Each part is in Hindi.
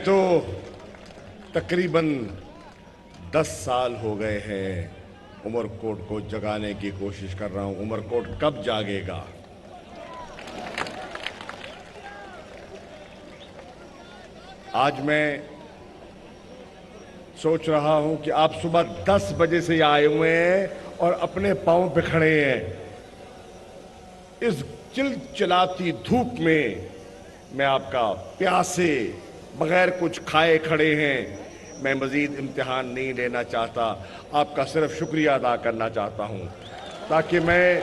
तो तकरीबन 10 साल हो गए हैं उमरकोट को जगाने की कोशिश कर रहा हूं। उमरकोट कब जागेगा? आज मैं सोच रहा हूं कि आप सुबह 10 बजे से आए हुए हैं और अपने पांव पे खड़े हैं। इस चिलचिलाती धूप में मैं आपका प्यासे बगैर कुछ खाए खड़े हैं। मैं मजीद इम्तिहान नहीं लेना चाहता, आपका सिर्फ शुक्रिया अदा करना चाहता हूं ताकि मैं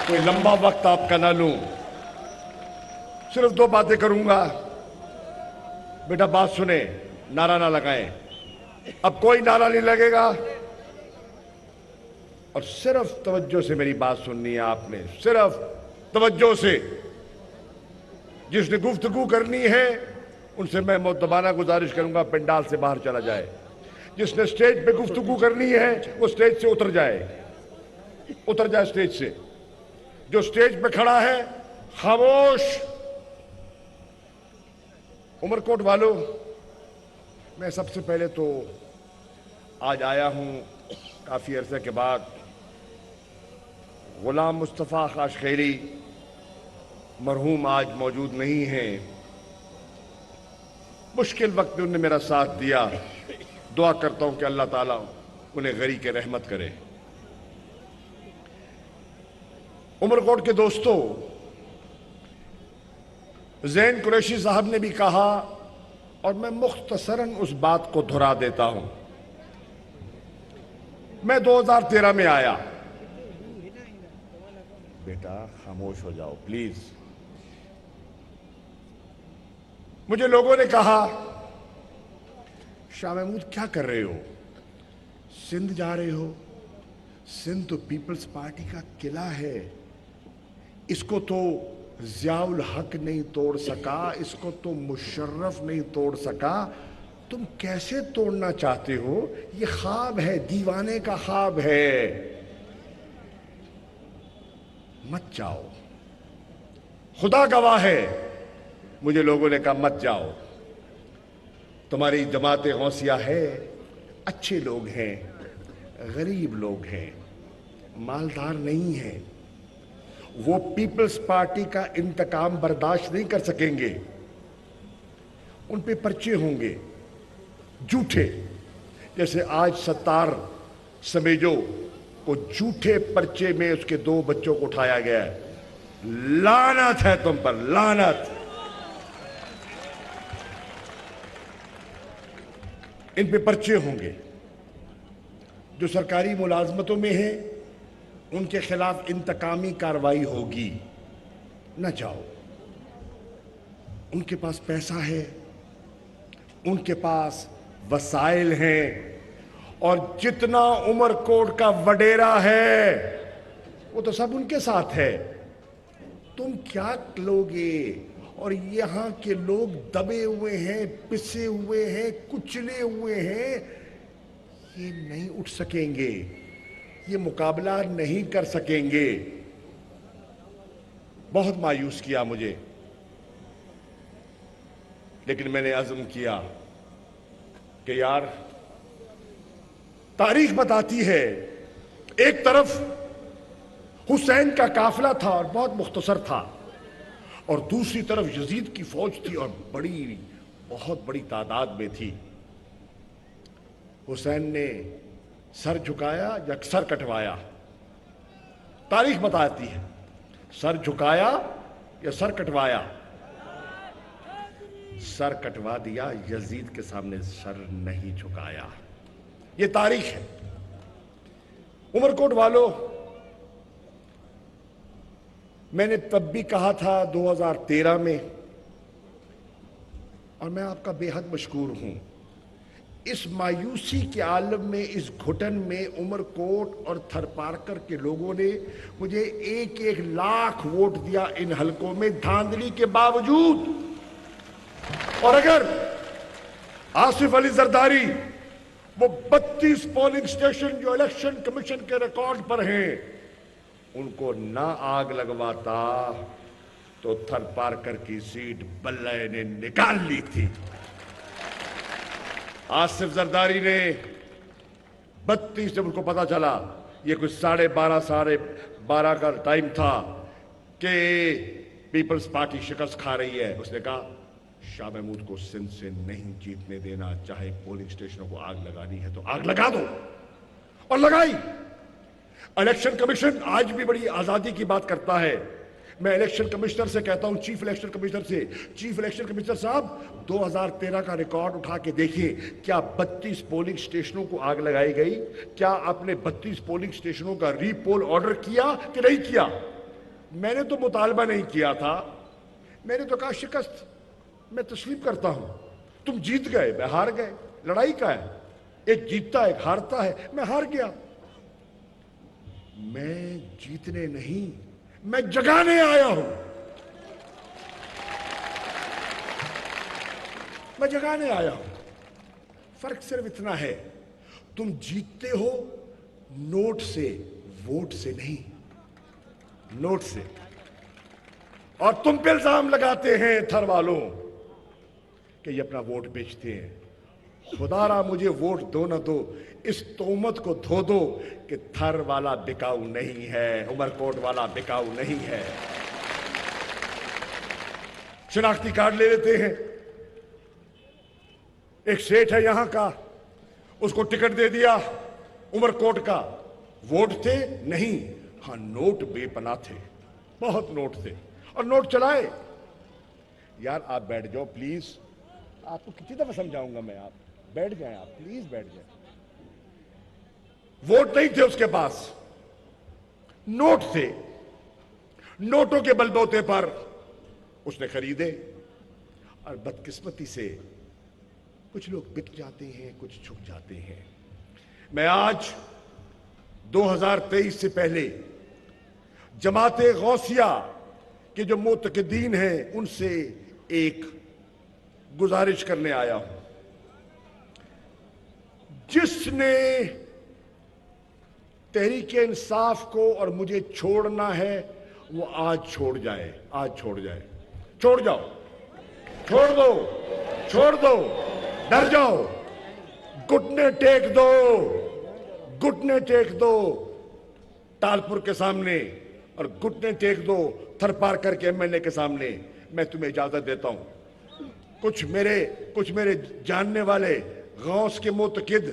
कोई लंबा वक्त आपका ना लूं। सिर्फ 2 बातें करूंगा। बेटा बात सुने, नारा ना लगाएं। अब कोई नारा नहीं लगेगा और सिर्फ तवज्जो से मेरी बात सुननी है आपने, सिर्फ तवज्जो से। जिसने गुफ्तगू करनी है उनसे मैं मुद्दबाना गुजारिश करूंगा पंडाल से बाहर चला जाए। जिसने स्टेज पे गुफ्तगू करनी है वो स्टेज से उतर जाए स्टेज से। जो स्टेज पे खड़ा है खामोश। उमरकोट वालों, मैं सबसे पहले तो आज आया हूं काफी अरसे के बाद। गुलाम मुस्तफा काशखेरी मरहूम आज मौजूद नहीं हैं। मुश्किल वक्त में उन्होंने मेरा साथ दिया। दुआ करता हूं कि अल्लाह ताला उन्हें गरी के रहमत करे। उमरकोट के दोस्तों, ज़ैन कुरैशी साहब ने भी कहा और मैं मुख्तसरन उस बात को दोहरा देता हूं। मैं 2013 में आया। बेटा खामोश हो जाओ प्लीज। मुझे लोगों ने कहा, शाह महमूद क्या कर रहे हो? सिंध जा रहे हो? सिंध तो पीपल्स पार्टी का किला है, इसको तो ज़ियाउल हक नहीं तोड़ सका, इसको तो मुशर्रफ नहीं तोड़ सका, तुम कैसे तोड़ना चाहते हो? ये ख्वाब है, दीवाने का ख्वाब है। मत जाओ, खुदा गवाह है। मुझे लोगों ने कहा मत जाओ, तुम्हारी जमात गौसिया है, अच्छे लोग हैं, गरीब लोग हैं, मालदार नहीं हैं, वो पीपल्स पार्टी का इंतकाम बर्दाश्त नहीं कर सकेंगे। उन पे पर्चे होंगे झूठे, जैसे आज सत्तार समेजो को झूठे पर्चे में उसके 2 बच्चों को उठाया गया है। लानत है तुम पर, लानत। इन पे पर्चे होंगे। जो सरकारी मुलाजमतों में हैं उनके खिलाफ इंतकामी कार्रवाई होगी। न जाओ। उनके पास पैसा है, उनके पास वसाइल हैं, और जितना उमरकोट का वडेरा है वो तो सब उनके साथ है। तुम क्या लोगे? और यहां के लोग दबे हुए हैं, पिसे हुए हैं, कुचले हुए हैं, ये नहीं उठ सकेंगे, ये मुकाबला नहीं कर सकेंगे। बहुत मायूस किया मुझे, लेकिन मैंने अज़्म किया कि यार तारीख बताती है, एक तरफ हुसैन का काफिला था और बहुत मुख्तसर था, और दूसरी तरफ यजीद की फौज थी और बहुत बड़ी तादाद में थी। हुसैन ने सर झुकाया या सर कटवाया? तारीख बताती है, सर झुकाया या सर कटवाया? सर कटवा दिया, यजीद के सामने सर नहीं झुकाया। ये तारीख है। उमरकोट वालों, मैंने तब भी कहा था 2013 में, और मैं आपका बेहद मशकूर हूं। इस मायूसी के आलम में, इस घुटन में उमरकोट और थरपारकर के लोगों ने मुझे 1-1 लाख वोट दिया इन हलकों में, धांधली के बावजूद। और अगर आसिफ अली जरदारी वो 32 पोलिंग स्टेशन जो इलेक्शन कमीशन के रिकॉर्ड पर हैं, उनको ना आग लगवाता तो थर पारकर की सीट बल्ले ने निकाल ली थी। आसिफ जरदारी ने 32, जब उनको पता चला ये कुछ 12:30 का टाइम था कि पीपल्स पार्टी शिकस्त खा रही है, उसने कहा शाह महमूद को सिंध से नहीं जीतने देना, चाहे पोलिंग स्टेशनों को आग लगानी है तो आग लगा दो, और लगाई। इलेक्शन कमीशन आज भी बड़ी आजादी की बात करता है। मैं इलेक्शन कमिश्नर से कहता हूं, चीफ इलेक्शन कमिश्नर से, चीफ इलेक्शन कमिश्नर साहब 2013 का रिकॉर्ड उठा के देखिए, क्या 32 पोलिंग स्टेशनों को आग लगाई गई? क्या आपने 32 पोलिंग स्टेशनों का रीपोल ऑर्डर किया कि नहीं किया? मैंने तो मुतालबा नहीं किया था, मैंने तो कहा शिकस्त मैं तस्लीम करता हूं, तुम जीत गए, मैं हार गए, लड़ाई का है, एक जीतता एक हारता है, मैं हार गया। मैं जीतने नहीं, मैं जगाने आया हूं, मैं जगाने आया हूं। फर्क सिर्फ इतना है, तुम जीतते हो नोट से, वोट से नहीं, नोट से। और तुम पे इल्जाम लगाते हैं थर वालों कि ये अपना वोट बेचते हैं। खुदारा मुझे वोट दो ना दो, इस तोहमत को धो दो कि थर वाला बिकाऊ नहीं है, उमरकोट वाला बिकाऊ नहीं है। शनाख्ती कार्ड ले लेते हैं, एक सेठ है यहां का, उसको टिकट दे दिया उमरकोट का, वोट थे नहीं, हां नोट बेपना थे, बहुत नोट थे, और नोट चलाए। यार आप बैठ जाओ प्लीज, आपको कितनी दफा समझाऊंगा मैं, आप बैठ जाएं, आप प्लीज बैठ जाएं। वोट नहीं थे उसके पास, नोट थे, नोटों के बलबूते पर उसने खरीदे, और बदकिस्मती से कुछ लोग बिक जाते हैं, कुछ झुक जाते हैं। मैं आज 2023 से पहले जमाते गौसिया के जो मुतकदीन हैं उनसे एक गुजारिश करने आया हूं। जिसने तहरीक इंसाफ को और मुझे छोड़ना है वो आज छोड़ जाए, आज छोड़ जाए, छोड़ जाओ, छोड़ दो, छोड़ दो, डर जाओ, घुटने टेक दो, घुटने टेक दो तालपुर के सामने, और घुटने टेक दो थर पारकर के एमएलए के सामने। मैं तुम्हें इजाजत देता हूं। कुछ मेरे जानने वाले गौस के मुतकिद,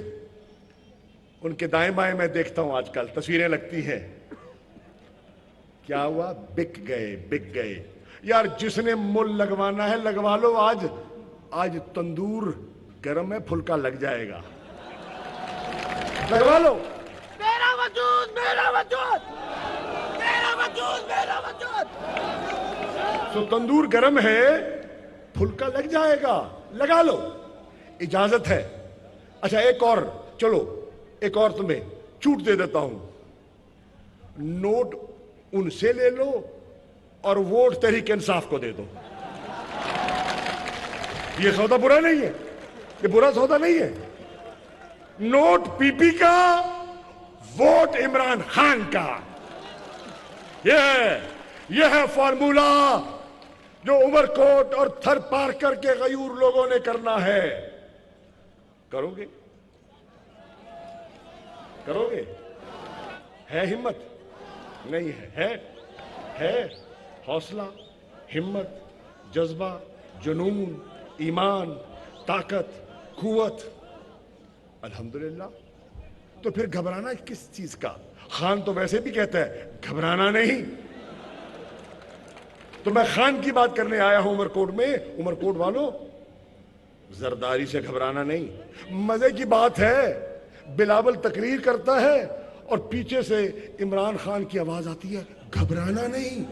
उनके दाएं बाएं मैं देखता हूं आजकल तस्वीरें लगती हैं, क्या हुआ, बिक गए, बिक गए। यार जिसने मुल लगवाना है लगवा लो, आज तंदूर गर्म है, फुल्का लग जाएगा, लगवा लो। मेरा वजूद, मेरा वजूद, मेरा वजूद, मेरा वजूद। तो तंदूर गर्म है, फुल्का लग जाएगा, लगा लो, इजाजत है। अच्छा एक और, चलो एक और तुम्हें छूट दे देता हूं, नोट उनसे ले लो और वोट तहरीक इंसाफ को दे दो। ये सौदा बुरा नहीं है, ये बुरा सौदा नहीं है। नोट पीपी का, वोट इमरान खान का, यह है फॉर्मूला जो उमरकोट और थर पारकर के गयूर लोगों ने करना है। करोगे, करोगे? है हिम्मत? नहीं है, है हौसला, हिम्मत, जज्बा, जुनून, ईमान, ताकत, कुव्वत, अल्हम्दुलिल्लाह। तो फिर घबराना किस चीज का? खान तो वैसे भी कहता है घबराना नहीं। तो मैं खान की बात करने आया हूं उमरकोट में। उमरकोट वालों, जरदारी से घबराना नहीं। मजे की बात है, बिलावल तकरीर करता है और पीछे से इमरान खान की आवाज आती है, घबराना नहीं।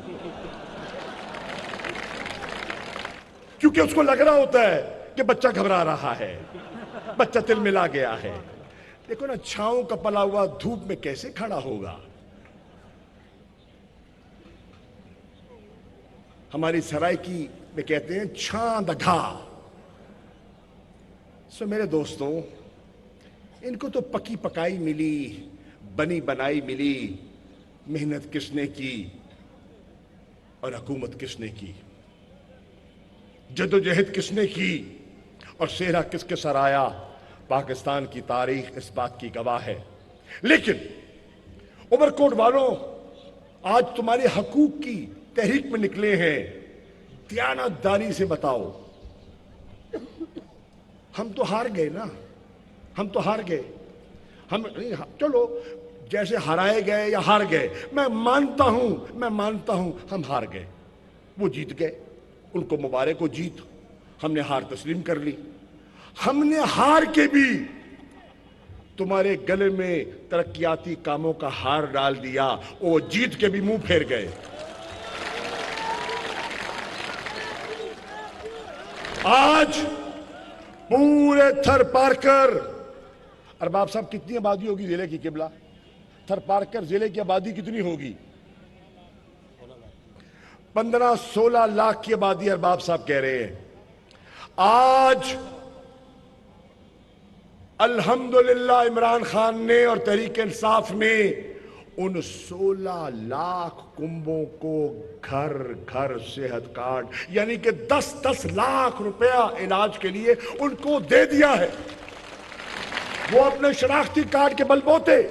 क्योंकि उसको लग रहा होता है कि बच्चा घबरा रहा है, बच्चा तिलमिला गया है। देखो ना, छांव का पला हुआ धूप में कैसे खड़ा होगा। हमारी सरायकी में कहते हैं छां दघा। सो मेरे दोस्तों, इनको तो पकी पकाई मिली, बनी बनाई मिली, मेहनत किसने की? और हुकूमत किसने की, जद्दोजहद किसने की और सेहरा किसके सर आया, पाकिस्तान की तारीख इस बात की गवाह है। लेकिन उमरकोट वालों, आज तुम्हारे हकूक की तहरीक में निकले हैं, दयानतदारी से बताओ। हम तो हार गए ना, हम तो हार गए। हम चलो जैसे हराए गए या हार गए, मैं मानता हूं हम हार गए, वो जीत गए, उनको मुबारक हो जीत, हमने हार तस्लीम कर ली। हमने हार के भी तुम्हारे गले में तरक्याती कामों का हार डाल दिया, वो जीत के भी मुंह फेर गए। आज पूरे थर पारकर, अरबाब साहब कितनी आबादी होगी जिले की किबला? थर पारकर जिले की आबादी कितनी होगी? 15-16 लाख की आबादी अरबाब साहब कह रहे हैं। आज अल्हम्दुलिल्लाह इमरान खान ने और तहरीक इंसाफ ने उन 16 लाख कुंबों को घर घर सेहत कार्ड यानी कि 10-10 लाख रुपया इलाज के लिए उनको दे दिया है। वो अपने शनाख्ती कार्ड के बलबूते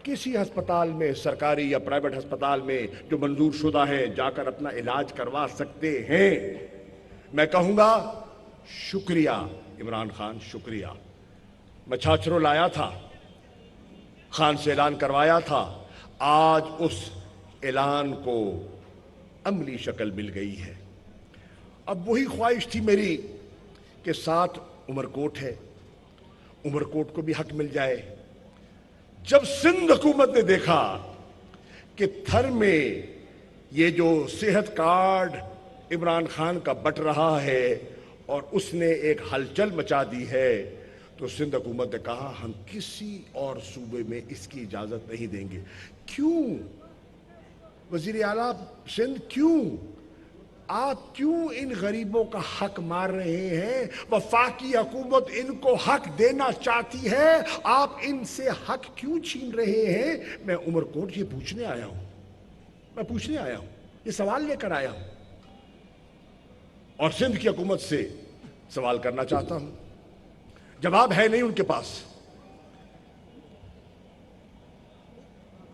किसी अस्पताल में, सरकारी या प्राइवेट अस्पताल में जो मंजूर शुदा है, जाकर अपना इलाज करवा सकते हैं। मैं कहूंगा शुक्रिया इमरान खान, शुक्रिया। मैं छाछरों लाया था, खान से ऐलान करवाया था, आज उस ऐलान को अमली शक्ल मिल गई है। अब वही ख्वाहिश थी मेरी कि साथ उमरकोट है, उमरकोट को भी हक मिल जाए। जब सिंध हुकूमत ने देखा कि थर में ये जो सेहत कार्ड इमरान खान का बट रहा है और उसने एक हलचल मचा दी है, तो सिंध हुकूमत ने कहा हम किसी और सूबे में इसकी इजाजत नहीं देंगे। क्यों वजीर आला सिंध, क्यों आप क्यों इन गरीबों का हक मार रहे हैं? वफाकी हुकूमत इनको हक देना चाहती है, आप इनसे हक क्यों छीन रहे हैं? मैं उमरकोट ये पूछने आया हूं, मैं पूछने आया हूं, ये सवाल लेकर आया हूं और सिंध की हुकूमत से सवाल करना चाहता हूं। जवाब है नहीं उनके पास।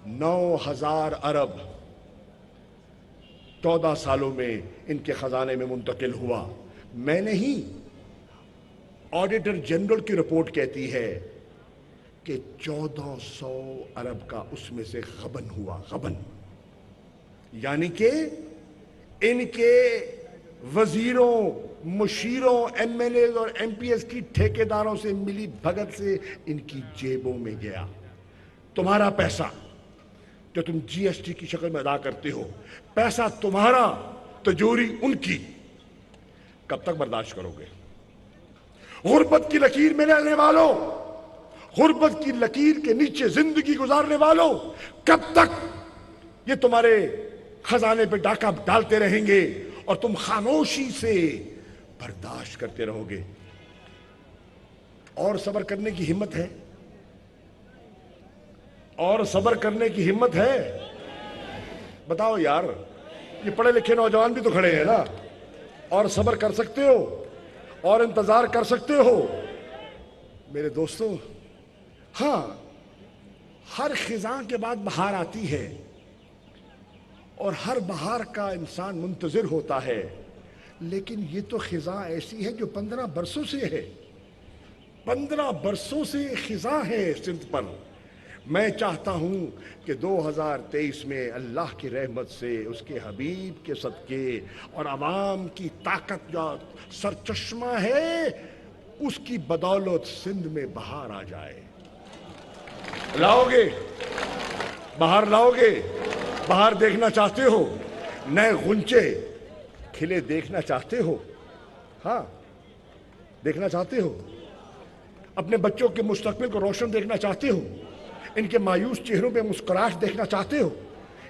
9,000 अरब 14 सालों में इनके खजाने में मुंतकिल हुआ। मैं नहीं, ऑडिटर जनरल की रिपोर्ट कहती है कि 1400 अरब का उसमें से गबन हुआ, गबन यानी कि इनके वजीरों, मुशीरों, एमएलए और एमपीएस की ठेकेदारों से मिली भगत से इनकी जेबों में गया। तुम्हारा पैसा जो तुम जीएसटी की शक्ल में अदा करते हो, पैसा तुम्हारा, तिजोरी उनकी। कब तक बर्दाश्त करोगे? गुर्बत की लकीर में रहने वालों, गुर्बत की लकीर के नीचे जिंदगी गुजारने वालों, कब तक ये तुम्हारे खजाने पे डाका डालते रहेंगे और तुम खामोशी से बर्दाश्त करते रहोगे? और सब्र करने की हिम्मत है? और सब्र करने की हिम्मत है? बताओ यार, ये पढ़े लिखे नौजवान भी तो खड़े हैं ना। और सब्र कर सकते हो और इंतजार कर सकते हो मेरे दोस्तों। हां, हर खिजा के बाद बहार आती है और हर बहार का इंसान मुंतजिर होता है, लेकिन ये तो खिजा ऐसी है जो 15 बरसों से है। 15 बरसों से खिजा है सिंध पर। मैं चाहता हूं कि 2023 में अल्लाह की रहमत से, उसके हबीब के सदके और अवाम की ताकत जो सरचश्मा है, उसकी बदौलत सिंध में बहार आ जाए। लाओगे बाहर, लाओगे बाहर? देखना चाहते हो? नए गुंचे खिले देखना चाहते हो? हाँ, देखना चाहते हो? अपने बच्चों के मुस्तकबिल को रोशन देखना चाहते हो? इनके मायूस चेहरों पे मुस्कुराहट देखना चाहते हो?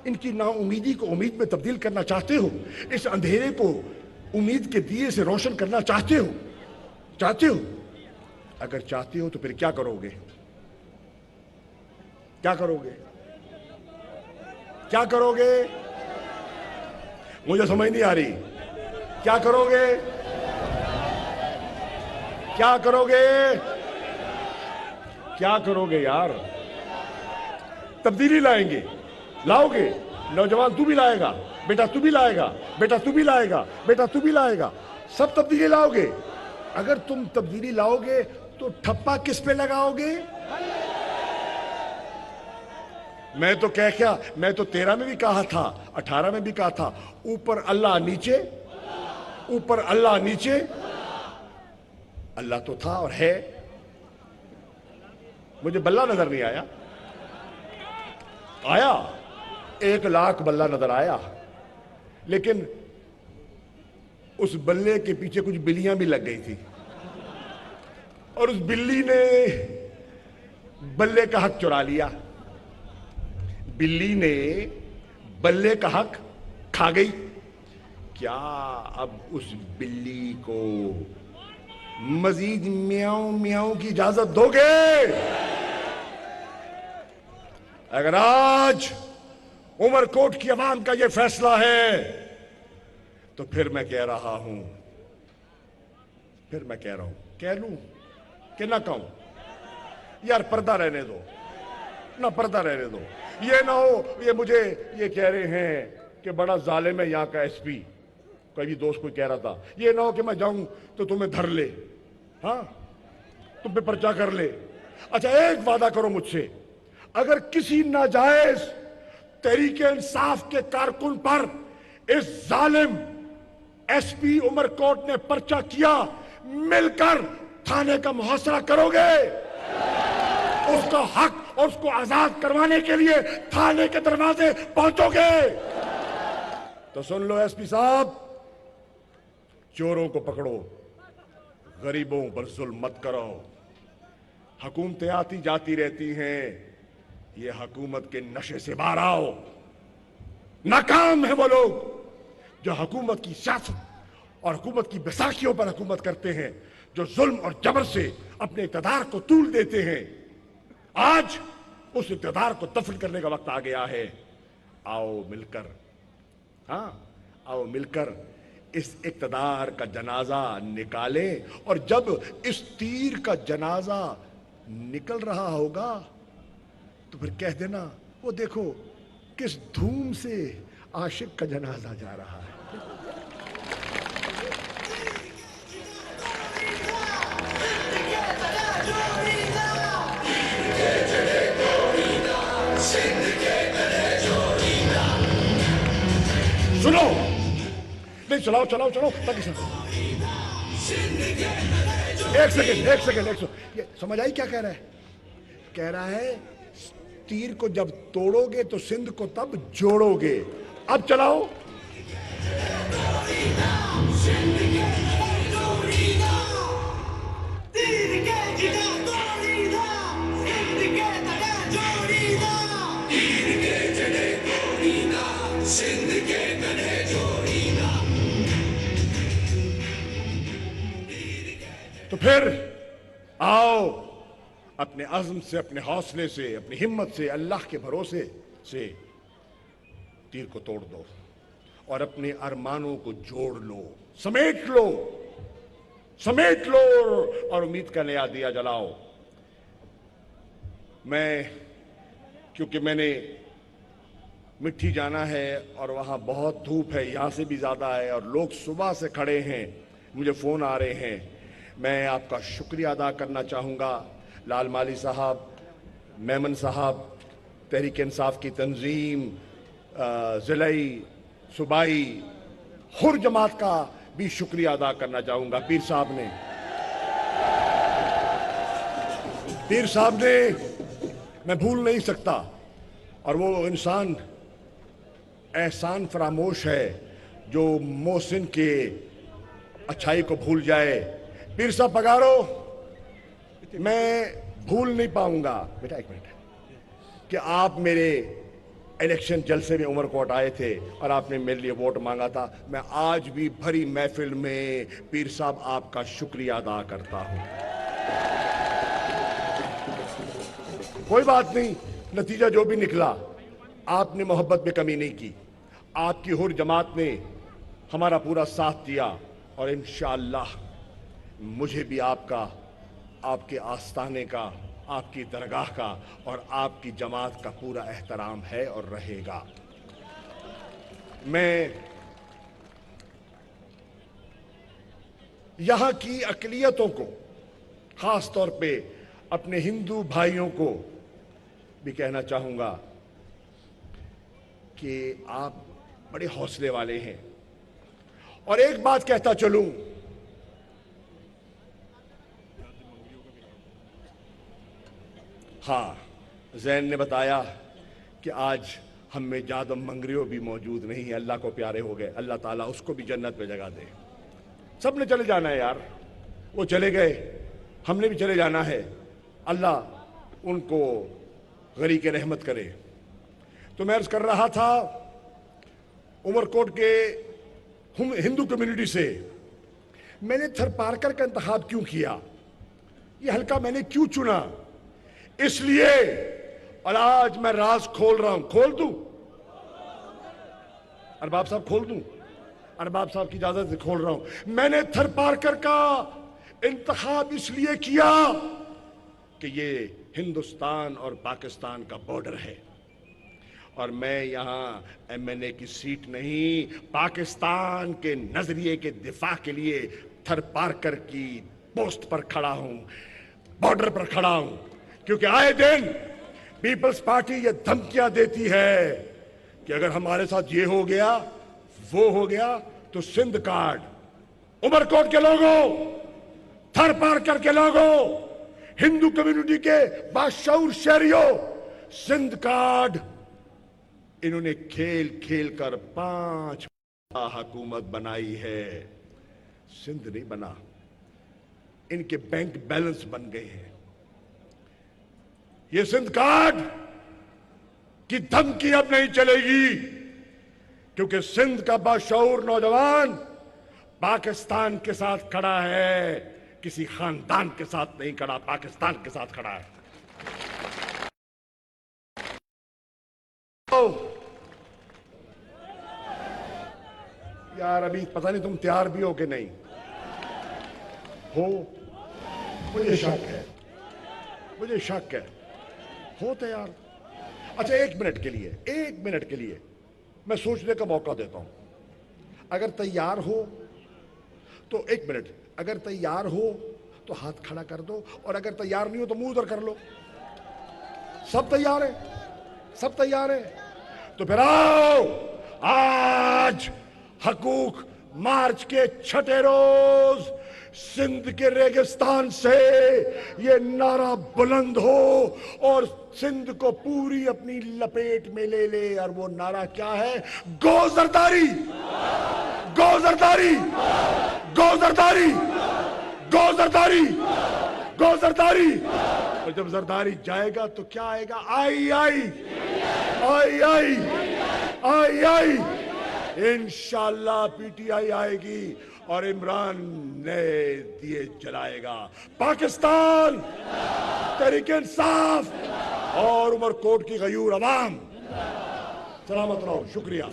इनकी नाउमीदी को उम्मीद में तब्दील करना चाहते हो? इस अंधेरे को उम्मीद के दिए से रोशन करना चाहते हो? चाहते हो? अगर चाहते हो तो फिर क्या करोगे? क्या करोगे? क्या करोगे? मुझे समझ नहीं आ रही, क्या करोगे? क्या करोगे? क्या करोगे यार? तब्दीली लाएंगे, लाओगे? नौजवान तू भी लाएगा, बेटा तू भी लाएगा, बेटा तू भी लाएगा, बेटा तू भी लाएगा, सब तब्दीली लाओगे। अगर तुम तब्दीली लाओगे तो ठप्पा किस पे लगाओगे? मैं तो क्या, मैं तो 13 में भी कहा था, 18 में भी कहा था, ऊपर अल्लाह नीचे, ऊपर अल्लाह नीचे। अल्लाह तो था और है। मुझे बल्ला नजर नहीं आया, आया 1,00,000 बल्ला नजर आया, लेकिन उस बल्ले के पीछे कुछ बिल्लियां भी लग गई थी और उस बिल्ली ने बल्ले का हक चुरा लिया। बिल्ली ने बल्ले का हक खा गई। क्या अब उस बिल्ली को मजीद म्याऊं म्याऊं की इजाजत दोगे? अगर आज उमरकोट की आवाम का यह फैसला है तो फिर मैं कह रहा हूं, फिर मैं कह रहा हूं, कह लूं कि ना कहूं? यार पर्दा रहने दो ना, पर्दा रहने दो। ये ना हो ये मुझे ये कह रहे हैं कि बड़ा जालिम है यहां का एसपी, कभी दोस्त कोई कह रहा था, ये ना हो कि मैं जाऊं तो तुम्हें धर ले, हाँ तुम पे पर्चा कर ले। अच्छा एक वादा करो मुझसे, अगर किसी नाजायज तहरीके इंसाफ के कारकुन पर इस जालिम एसपी उमरकोट ने पर्चा किया, मिलकर थाने का मुहासरा करोगे? उसका हक और उसको आजाद करवाने के लिए थाने के दरवाजे पहुंचोगे? तो सुन लो एसपी साहब, चोरों को पकड़ो, गरीबों पर जुल्म मत करो। हुकूमतें आती जाती रहती हैं, ये हुकूमत के नशे से बाहर आओ। नाकाम है वो लोग जो हुकूमत की सियासत और हुकूमत की बैसाखियों पर हुकूमत करते हैं, जो जुल्म और जबर से अपने इक़्तिदार को तूल देते हैं। आज उस इक़्तिदार को दफन करने का वक्त आ गया है। आओ मिलकर, हाँ आओ मिलकर इस इक़्तिदार का जनाजा निकालें, और जब इस तीर का जनाजा निकल रहा होगा तो फिर कह देना, वो देखो किस धूम से आशिक का जनाजा जा रहा है। सुनो, नहीं चलाओ चलाओ चलाओ, ताकि एक सेकंड ये समझ आई क्या कह रहा है? कह रहा है तीर को जब तोड़ोगे तो सिंध को तब जोड़ोगे। अब चलाओ। तो फिर आओ अपने अज़्म से, अपने हौसले से, अपनी हिम्मत से, अल्लाह के भरोसे से तीर को तोड़ दो और अपने अरमानों को जोड़ लो, समेट लो, समेट लो और उम्मीद का नया दिया जलाओ। मैं, क्योंकि मैंने मिट्टी जाना है और वहां बहुत धूप है, यहां से भी ज्यादा है, और लोग सुबह से खड़े हैं, मुझे फोन आ रहे हैं। मैं आपका शुक्रिया अदा करना चाहूँगा, लाल माली साहब, मेमन साहब, तहरीक इंसाफ की तंजीम, ज़िलाई, सूबाई, हुर जमात का भी शुक्रिया अदा करना चाहूँगा। पीर साहब ने मैं भूल नहीं सकता, और वो इंसान एहसान फरामोश है जो मोहसिन के अच्छाई को भूल जाए। पीर साहब पगारो, मैं भूल नहीं पाऊंगा बेटा, एक मिनट, कि आप मेरे इलेक्शन जलसे में उमरकोट आए थे और आपने मेरे लिए वोट मांगा था। मैं आज भी भरी महफिल में पीर साहब आपका शुक्रिया अदा करता हूं। कोई बात नहीं, नतीजा जो भी निकला, आपने मोहब्बत में कमी नहीं की, आपकी हुर जमात ने हमारा पूरा साथ दिया और इंशाअल्लाह मुझे भी आपका, आपके आस्थाने का, आपकी दरगाह का और आपकी जमात का पूरा एहतराम है और रहेगा। मैं यहां की अक़लियतों को, खास तौर पे अपने हिंदू भाइयों को भी कहना चाहूंगा कि आप बड़े हौसले वाले हैं। और एक बात कहता चलूं, हाँ, जैन ने बताया कि आज हम में जादम मंगरियो भी मौजूद नहीं है, अल्लाह को प्यारे हो गए। अल्लाह ताला उसको भी जन्नत में जगह दे। सब ने चले जाना है यार, वो चले गए, हमने भी चले जाना है। अल्लाह उनको गरी के रहमत करे। तो मैं अर्ज कर रहा था, उमरकोट के हिंदू कम्युनिटी से मैंने थरपारकर का इंतखाब क्यों किया, ये हल्का मैंने क्यों चुना, इसलिए, और आज मैं राज खोल रहा हूं। खोल दूं अरबाब साहब, खोल दूं? अरबाब साहब की इजाजत से खोल रहा हूं। मैंने थरपारकर का इंतखाब इसलिए किया कि ये हिंदुस्तान और पाकिस्तान का बॉर्डर है और मैं यहां एमएनए की सीट नहीं, पाकिस्तान के नजरिए के दिफा के लिए थरपारकर की पोस्ट पर खड़ा हूं, बॉर्डर पर खड़ा हूं। क्योंकि आए दिन पीपल्स पार्टी ये धमकियां देती है कि अगर हमारे साथ ये हो गया, वो हो गया, तो सिंध कार्ड, उमरकोट के लोगों, थरपारकर के लोगों, हिंदू कम्युनिटी के बाशऊर शहरियों, सिंध कार्ड इन्होंने खेल खेल कर 5 हुकूमत बनाई है। सिंध नहीं बना, इनके बैंक बैलेंस बन गए हैं। ये सिंध कार्ड की धमकी अब नहीं चलेगी, क्योंकि सिंध का बाशऊर नौजवान पाकिस्तान के साथ खड़ा है, किसी खानदान के साथ नहीं खड़ा, पाकिस्तान के साथ खड़ा है। यार अभी पता नहीं तुम तैयार भी हो कि नहीं हो, मुझे शक है, मुझे शक है। हो तैयार? अच्छा, एक मिनट के लिए मैं सोचने का मौका देता हूं। अगर तैयार हो तो एक मिनट, अगर तैयार हो तो हाथ खड़ा कर दो, और अगर तैयार नहीं हो तो मुंह उधर कर लो। सब तैयार है? सब तैयार है? तो फिर आओ, आज हकूक मार्च के छठे रोज सिंध के रेगिस्तान से ये नारा बुलंद हो और सिंध को पूरी अपनी लपेट में ले ले। और वो नारा क्या है? गो जरदारी, गो जरदारी, गो जरदारी, गो जरदारी, गो जरदारी। और जब जरदारी जाएगा तो क्या आएगा? आई आई आई आई आई आई। इंशाअल्लाह पीटीआई आएगी और इमरान ने दिए जलाएगा। पाकिस्तान, तहरीक इंसाफ और उमरकोट की गयूर अवाम सलामत रहो। शुक्रिया।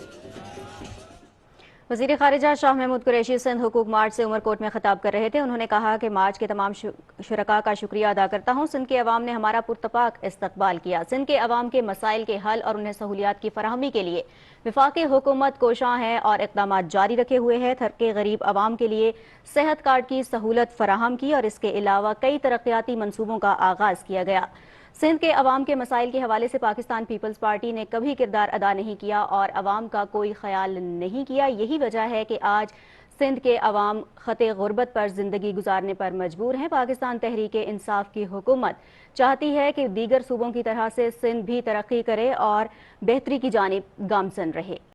वज़ीर ख़ारिजा शाह महमूद कुरैशी सिंध हुकूक मार्च से उमरकोट में खिताब कर रहे थे। उन्होंने कहा कि मार्च के तमाम शुरका का शुक्रिया अदा करता हूँ। सिंध के अवाम ने हमारा पुरतपाक इस्तकबाल किया। सिंध के अवाम के मसाइल के हल और उन्हें सहूलियात की फराहमी के लिए वफाकी हुकूमत कोशां है और इक़दाम जारी रखे हुए है। थरके गरीब अवाम के लिए सेहत कार्ड की सहूलत फराहम की और इसके अलावा कई तरक्याती मनसूबों का आगाज किया गया। सिंध के अवाम के मसाइल के हवाले से पाकिस्तान पीपल्स पार्टी ने कभी किरदार अदा नहीं किया और अवाम का कोई ख्याल नहीं किया। यही वजह है कि आज सिंध के अवाम खते गुर्बत पर जिंदगी गुजारने पर मजबूर हैं। पाकिस्तान तहरीक इंसाफ की हुकूमत चाहती है कि दीगर सूबों की तरह से सिंध भी तरक्की करे और बेहतरी की जानिब गामजन रहे।